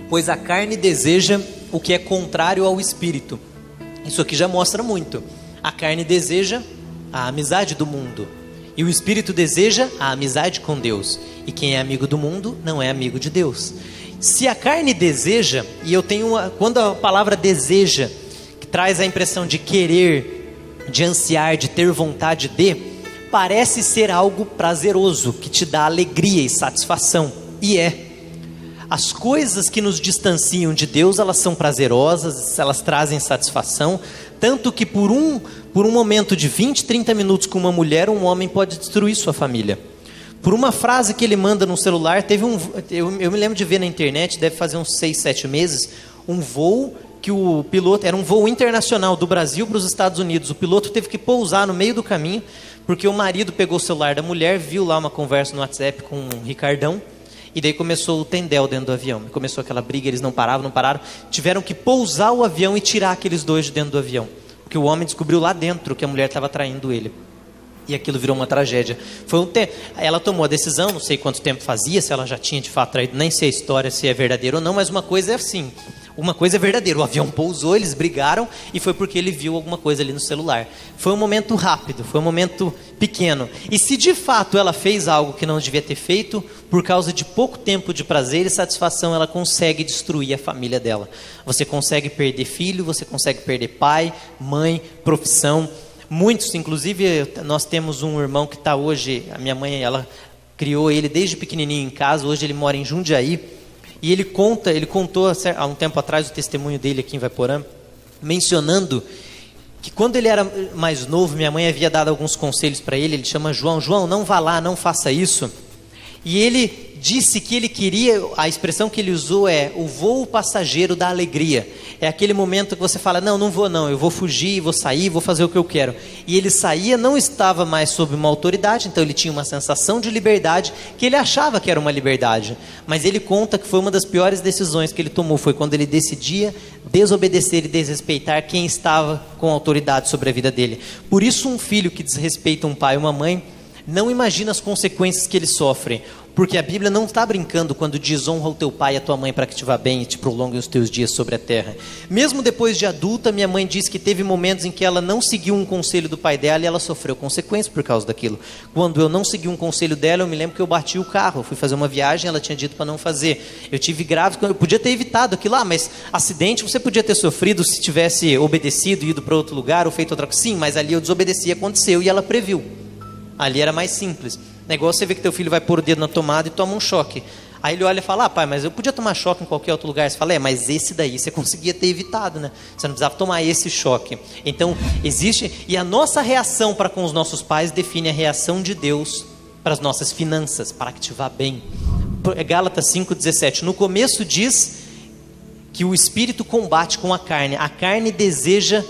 Pois a carne deseja o que é contrário ao espírito. Isso aqui já mostra muito. A carne deseja a amizade do mundo. E o espírito deseja a amizade com Deus. E quem é amigo do mundo não é amigo de Deus. Se a carne deseja, e eu tenho quando a palavra deseja, que traz a impressão de querer, de ansiar, de ter vontade de, parece ser algo prazeroso, que te dá alegria e satisfação. E é. As coisas que nos distanciam de Deus, elas são prazerosas, elas trazem satisfação, tanto que por um momento de 20, 30 minutos com uma mulher, um homem pode destruir sua família. Por uma frase que ele manda no celular, eu me lembro de ver na internet, deve fazer uns 6, 7 meses, um voo que o piloto, era um voo internacional do Brasil para os Estados Unidos, o piloto teve que pousar no meio do caminho, porque o marido pegou o celular da mulher, viu lá uma conversa no WhatsApp com o Ricardão, e daí começou o tendel dentro do avião. Começou aquela briga, eles não pararam. Tiveram que pousar o avião e tirar aqueles dois de dentro do avião. Porque o homem descobriu lá dentro que a mulher estava traindo ele. E aquilo virou uma tragédia. Ela tomou a decisão, não sei quanto tempo fazia, se ela já tinha de fato traído, nem sei a história, se é verdadeiro ou não, mas uma coisa é assim. Uma coisa é verdadeira, o avião pousou, eles brigaram e foi porque ele viu alguma coisa ali no celular. Foi um momento rápido, foi um momento pequeno. E se de fato ela fez algo que não devia ter feito, por causa de pouco tempo de prazer e satisfação, ela consegue destruir a família dela. Você consegue perder filho, você consegue perder pai, mãe, profissão. Muitos, inclusive nós temos um irmão que está hoje, a minha mãe, ela criou ele desde pequenininho em casa, hoje ele mora em Jundiaí. E ele contou há um tempo atrás o testemunho dele aqui em Vaiporã, mencionando que quando ele era mais novo, minha mãe havia dado alguns conselhos para ele. Ele chama João, não vá lá, não faça isso. E ele disse que ele queria, a expressão que ele usou é o voo passageiro da alegria. É aquele momento que você fala, não vou não, eu vou fugir, vou sair, vou fazer o que eu quero. E ele saía, não estava mais sob uma autoridade, então ele tinha uma sensação de liberdade, que ele achava que era uma liberdade. Mas ele conta que foi uma das piores decisões que ele tomou, foi quando ele decidia desobedecer e desrespeitar quem estava com autoridade sobre a vida dele. Por isso um filho que desrespeita um pai ou uma mãe, não imagina as consequências que eles sofrem. Porque a Bíblia não está brincando quando diz honra o teu pai e a tua mãe para que te vá bem e te prolonguem os teus dias sobre a terra. Mesmo depois de adulta, minha mãe diz que teve momentos em que ela não seguiu um conselho do pai dela e ela sofreu consequências por causa daquilo. Quando eu não segui um conselho dela, eu me lembro que eu bati o carro. Eu fui fazer uma viagem, ela tinha dito para não fazer. Eu tive grave, eu podia ter evitado aquilo lá, mas acidente você podia ter sofrido se tivesse obedecido, ido para outro lugar ou feito outra coisa. Sim, mas ali eu desobedeci, aconteceu e ela previu. Ali era mais simples. É igual você ver que teu filho vai pôr o dedo na tomada e toma um choque. Aí ele olha e fala, pai, mas eu podia tomar choque em qualquer outro lugar. Você fala, mas esse daí você conseguia ter evitado, né? Você não precisava tomar esse choque. Então, existe... E a nossa reação para com os nossos pais define a reação de Deus para as nossas finanças, para que te vá bem. Gálatas 5,17. No começo diz que o espírito combate com a carne. A carne deseja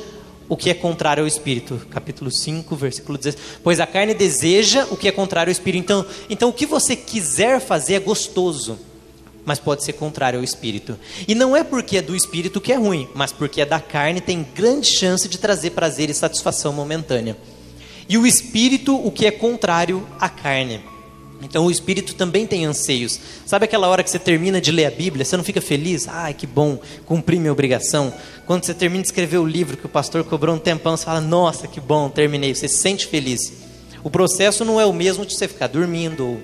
o que é contrário ao Espírito. Capítulo 5, versículo 16. Pois a carne deseja o que é contrário ao Espírito. Então o que você quiser fazer é gostoso, mas pode ser contrário ao Espírito. E não é porque é do Espírito que é ruim, mas porque é da carne, tem grande chance de trazer prazer e satisfação momentânea. E o Espírito, o que é contrário à carne. Então o Espírito também tem anseios. Sabe aquela hora que você termina de ler a Bíblia, você não fica feliz? Ai, que bom, cumpri minha obrigação. Quando você termina de escrever o livro que o pastor cobrou um tempão, você fala, nossa, que bom, terminei. Você se sente feliz. O processo não é o mesmo de você ficar dormindo,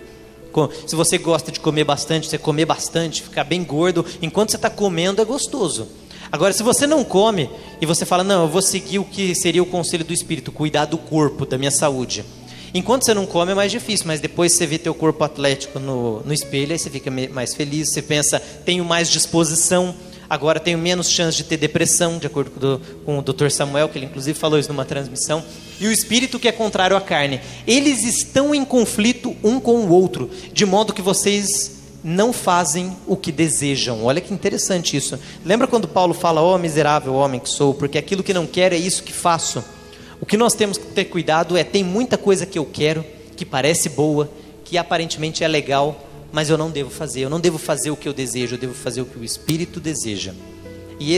ou se você gosta de comer bastante, você comer bastante, ficar bem gordo. Enquanto você está comendo é gostoso. Agora, se você não come e você fala, não, eu vou seguir o que seria o conselho do Espírito, cuidar do corpo, da minha saúde. Enquanto você não come é mais difícil, mas depois você vê teu corpo atlético no espelho, aí você fica mais feliz, você pensa, tenho mais disposição, agora tenho menos chance de ter depressão, de acordo com o Dr. Samuel, que ele inclusive falou isso numa transmissão. E o Espírito, que é contrário à carne, eles estão em conflito um com o outro, de modo que vocês não fazem o que desejam. Olha que interessante isso. Lembra quando Paulo fala, ó miserável homem que sou, porque aquilo que não quero é isso que faço. O que nós temos que ter cuidado é, tem muita coisa que eu quero, que parece boa, que aparentemente é legal, mas eu não devo fazer. Eu não devo fazer o que eu desejo, eu devo fazer o que o Espírito deseja. E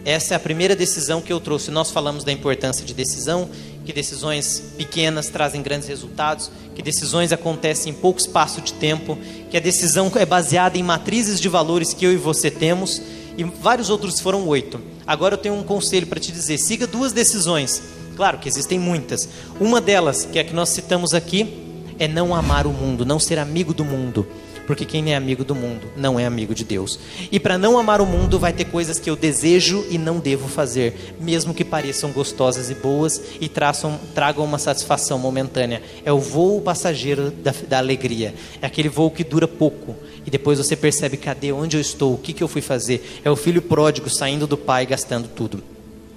essa é a primeira decisão que eu trouxe. Nós falamos da importância de decisão, que decisões pequenas trazem grandes resultados, que decisões acontecem em pouco espaço de tempo, que a decisão é baseada em matrizes de valores que eu e você temos, e vários outros, foram 8. Agora eu tenho um conselho para te dizer, siga 2 decisões. Claro que existem muitas. Uma delas, que é a que nós citamos aqui, é não amar o mundo, não ser amigo do mundo. Porque quem é amigo do mundo não é amigo de Deus. E para não amar o mundo, vai ter coisas que eu desejo e não devo fazer, mesmo que pareçam gostosas e boas e tragam uma satisfação momentânea. É o voo passageiro da alegria. É aquele voo que dura pouco. E depois você percebe, cadê, onde eu estou, o que eu fui fazer? É o filho pródigo saindo do pai, gastando tudo.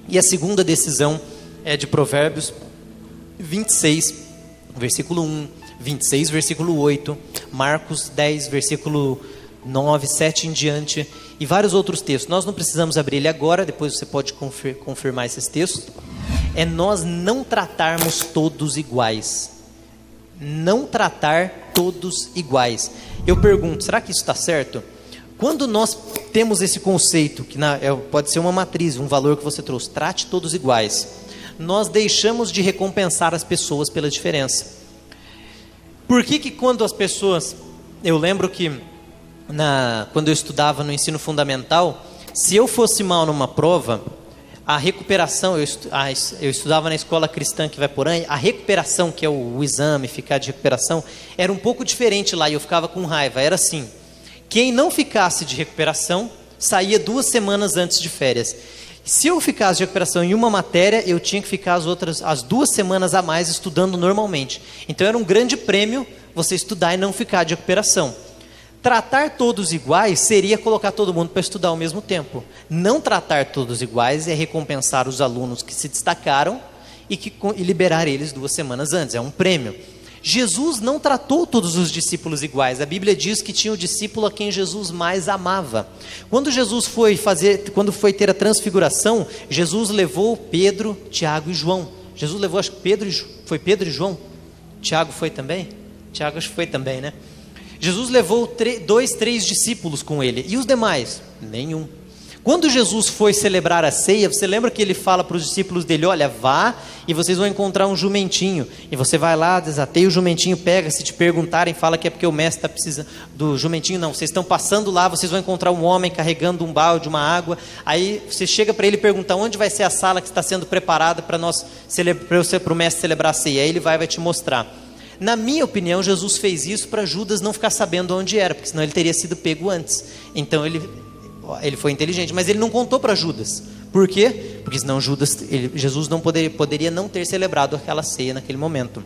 E a segunda decisão é de Provérbios 26, versículo 1, 26, versículo 8, Marcos 10, versículo 9, 7 em diante, e vários outros textos. Nós não precisamos abrir ele agora, depois você pode confirmar esses textos. É nós não tratarmos todos iguais. Não tratar todos iguais. Eu pergunto, será que isso está certo? Quando nós temos esse conceito, que pode ser uma matriz, um valor que você trouxe, trate todos iguais, nós deixamos de recompensar as pessoas pela diferença. Por que quando as pessoas... Eu lembro que quando eu estudava no ensino fundamental, se eu fosse mal numa prova, a recuperação, eu estudava na escola cristã que vai por aí, a recuperação, que é o exame, ficar de recuperação, era um pouco diferente lá e eu ficava com raiva. Era assim, quem não ficasse de recuperação, saía 2 semanas antes de férias. Se eu ficasse de recuperação em uma matéria, eu tinha que ficar as 2 semanas a mais estudando normalmente. Então era um grande prêmio você estudar e não ficar de recuperação. Tratar todos iguais seria colocar todo mundo para estudar ao mesmo tempo. Não tratar todos iguais é recompensar os alunos que se destacaram e liberar eles 2 semanas antes. É um prêmio. Jesus não tratou todos os discípulos iguais. A Bíblia diz que tinha o discípulo a quem Jesus mais amava. Quando quando foi ter a transfiguração, Jesus levou Pedro, Tiago e João. Jesus levou, acho que foi Pedro e João. Tiago foi também? Tiago acho que foi também, né? Jesus levou 2, 3 discípulos com ele. E os demais? Nenhum. Quando Jesus foi celebrar a ceia, você lembra que ele fala para os discípulos dele, olha, vá e vocês vão encontrar um jumentinho. E você vai lá, desateia o jumentinho, pega, se te perguntarem, fala que é porque o mestre está precisando do jumentinho. Não, vocês estão passando lá, vocês vão encontrar um homem carregando um balde, uma água. Aí você chega para ele e pergunta, onde vai ser a sala que está sendo preparada para o mestre celebrar a ceia? Aí ele vai te mostrar. Na minha opinião, Jesus fez isso para Judas não ficar sabendo onde era, porque senão ele teria sido pego antes. Então ele foi inteligente, mas ele não contou para Judas. Por quê? Porque senão Jesus não poderia não ter celebrado aquela ceia naquele momento.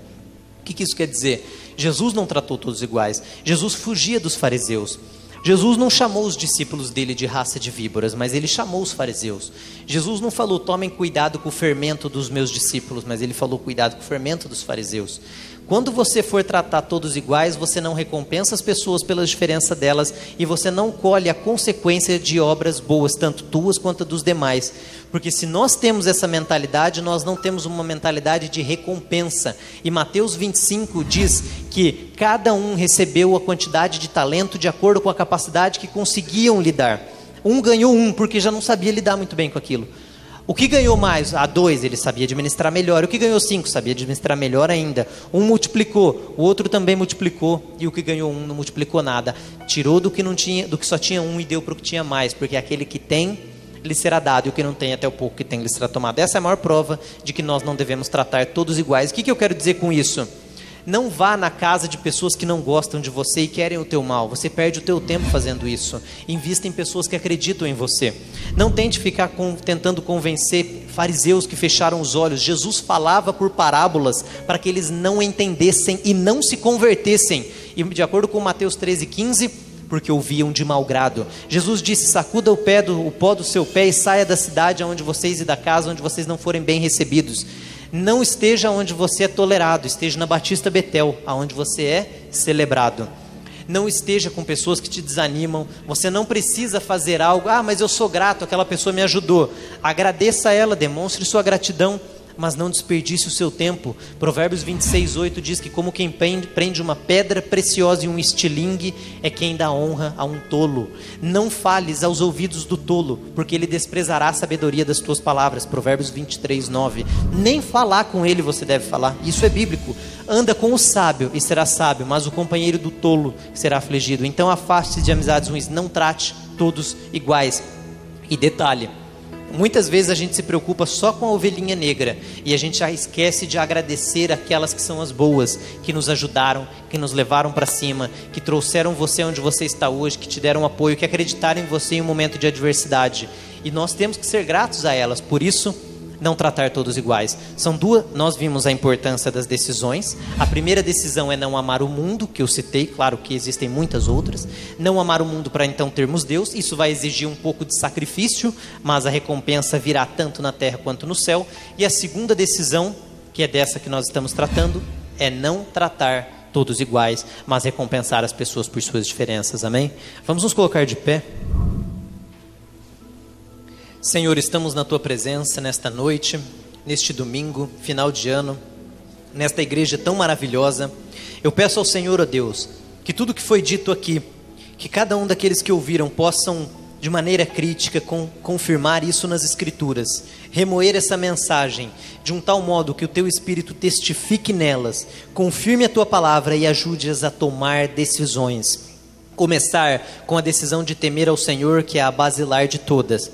O que isso quer dizer? Jesus não tratou todos iguais. Jesus fugia dos fariseus. Jesus não chamou os discípulos dele de raça de víboras, mas ele chamou os fariseus. Jesus não falou, tomem cuidado com o fermento dos meus discípulos, mas ele falou, cuidado com o fermento dos fariseus. Quando você for tratar todos iguais, você não recompensa as pessoas pela diferença delas e você não colhe a consequência de obras boas, tanto tuas quanto dos demais. Porque se nós temos essa mentalidade, nós não temos uma mentalidade de recompensa. E Mateus 25 diz que cada um recebeu a quantidade de talento de acordo com a capacidade que conseguiam lidar. Um ganhou porque já não sabia lidar muito bem com aquilo. O que ganhou mais? 2, ele sabia administrar melhor. O que ganhou 5, sabia administrar melhor ainda. Um multiplicou, o outro também multiplicou. E o que ganhou 1 não multiplicou nada. Tirou do que não tinha, do que só tinha 1 e deu para o que tinha mais. Porque aquele que tem, lhe será dado. E o que não tem, até o pouco que tem, lhe será tomado. Essa é a maior prova de que nós não devemos tratar todos iguais. O que eu quero dizer com isso? Não vá na casa de pessoas que não gostam de você e querem o teu mal. Você perde o teu tempo fazendo isso. Invista em pessoas que acreditam em você. Não tente ficar tentando convencer fariseus que fecharam os olhos. Jesus falava por parábolas para que eles não entendessem e não se convertessem. E de acordo com Mateus 13:15, porque ouviam de mau grado. Jesus disse: sacuda o pó do seu pé e saia da cidade onde vocês e da casa onde vocês não forem bem recebidos. Não esteja onde você é tolerado, esteja na Batista Betel, aonde você é celebrado. Não esteja com pessoas que te desanimam. Você não precisa fazer algo, mas eu sou grato, aquela pessoa me ajudou. Agradeça a ela, demonstre sua gratidão, mas não desperdice o seu tempo. Provérbios 26:8 diz que como quem prende uma pedra preciosa em um estilingue é quem dá honra a um tolo. Não fales aos ouvidos do tolo, porque ele desprezará a sabedoria das tuas palavras. Provérbios 23:9. Nem falar com ele você deve falar, isso é bíblico. Anda com o sábio e será sábio, mas o companheiro do tolo será afligido. Então afaste-se de amizades ruins, não trate todos iguais. E detalhe, muitas vezes a gente se preocupa só com a ovelhinha negra e a gente já esquece de agradecer aquelas que são as boas, que nos ajudaram, que nos levaram para cima, que trouxeram você onde você está hoje, que te deram apoio, que acreditaram em você em um momento de adversidade. E nós temos que ser gratos a elas. Por isso, não tratar todos iguais. São duas, nós vimos a importância das decisões. A primeira decisão é não amar o mundo, que eu citei, claro que existem muitas outras. Não amar o mundo para então termos Deus. Isso vai exigir um pouco de sacrifício, mas a recompensa virá tanto na terra quanto no céu. E a segunda decisão, que é dessa que nós estamos tratando, é não tratar todos iguais, mas recompensar as pessoas por suas diferenças. Amém? Vamos nos colocar de pé. Senhor, estamos na Tua presença nesta noite, neste domingo, final de ano, nesta igreja tão maravilhosa. Eu peço ao Senhor, ó Deus, que tudo que foi dito aqui, que cada um daqueles que ouviram possam, de maneira crítica, confirmar isso nas Escrituras, remoer essa mensagem de um tal modo que o Teu Espírito testifique nelas, confirme a Tua palavra e ajude-as a tomar decisões. Começar com a decisão de temer ao Senhor, que é a basilar de todas.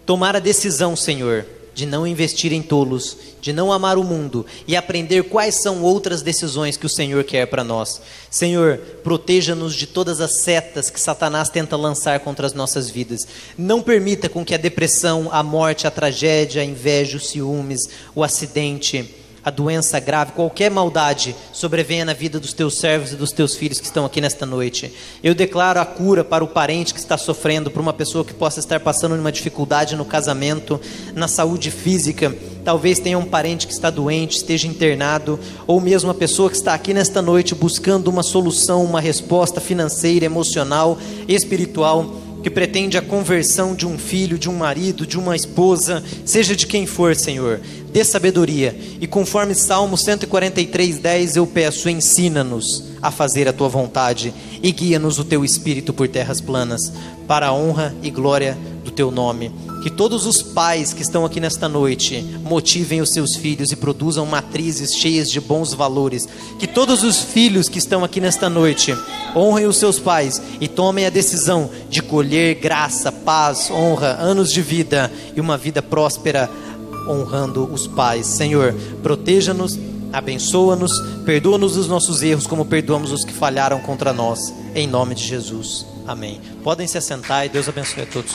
Tomar a decisão, Senhor, de não investir em tolos, de não amar o mundo e aprender quais são outras decisões que o Senhor quer para nós. Senhor, proteja-nos de todas as setas que Satanás tenta lançar contra as nossas vidas. Não permita com que a depressão, a morte, a tragédia, a inveja, os ciúmes, o acidente, a doença grave, qualquer maldade sobrevenha na vida dos teus servos e dos teus filhos que estão aqui nesta noite. Eu declaro a cura para o parente que está sofrendo, para uma pessoa que possa estar passando uma dificuldade no casamento, na saúde física. Talvez tenha um parente que está doente, esteja internado, ou mesmo uma pessoa que está aqui nesta noite buscando uma solução, uma resposta financeira, emocional, espiritual, que pretende a conversão de um filho, de um marido, de uma esposa, seja de quem for, Senhor. Dê sabedoria, e conforme Salmo 143:10 eu peço, ensina-nos a fazer a Tua vontade e guia-nos o Teu Espírito por terras planas, para a honra e glória do Teu nome. Que todos os pais que estão aqui nesta noite motivem os seus filhos e produzam matrizes cheias de bons valores. Que todos os filhos que estão aqui nesta noite honrem os seus pais e tomem a decisão de colher graça, paz, honra, anos de vida e uma vida próspera, honrando os pais. Senhor, proteja-nos, abençoa-nos, perdoa-nos os nossos erros como perdoamos os que falharam contra nós, em nome de Jesus, amém. Podem se assentar e Deus abençoe a todos.